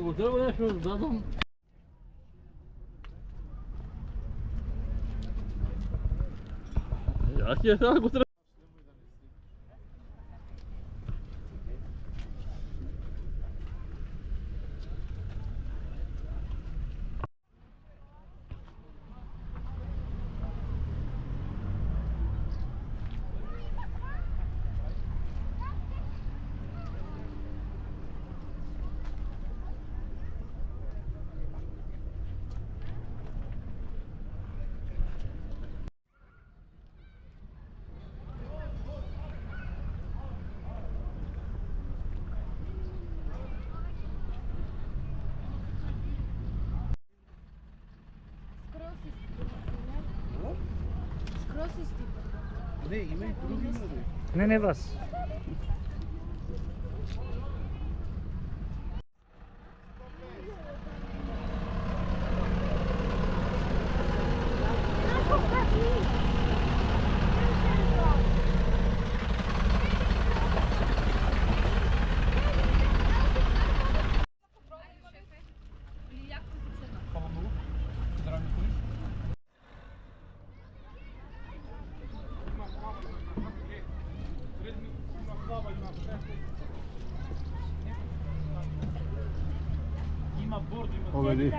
Ако трябва нещо да дадам... Аз ти сега го трябва... Не, има и други моли. Не вас. Овели.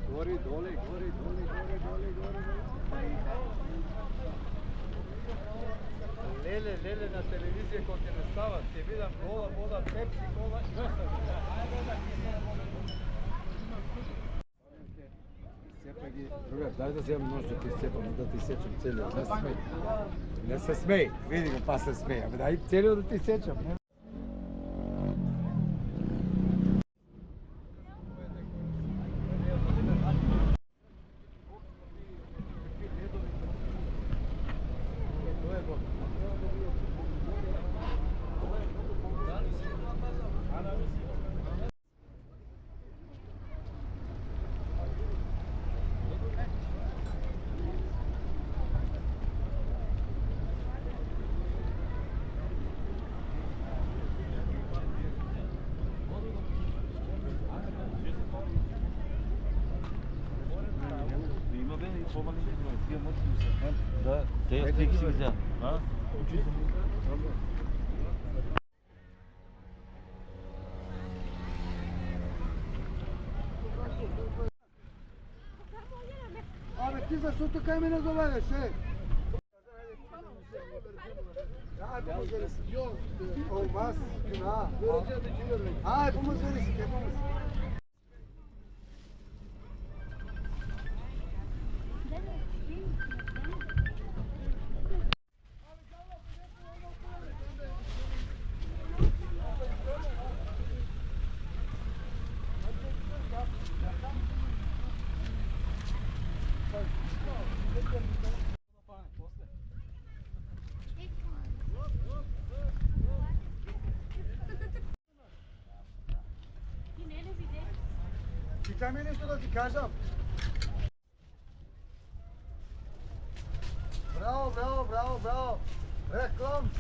Гори, доле, гори, доле, горе, доле, горе. Леле, на телевизия кога ќе не стават, ќе видам кола, вода, пепси, кола. Другар, дай да вземем нож да ти сепам, да ти сечам целият. Не се смей. Не се смей. Види го, па се смей. Абе дай целият да ти сечам. Да, те стик си взял. Абе ти защо така ми назоваваш, е? Olmaz. Ha. Ha, yapamaz öylesi, yapamaz. Питай ме нещо да ти кажа. Браво, браво, браво, браво. Реклам.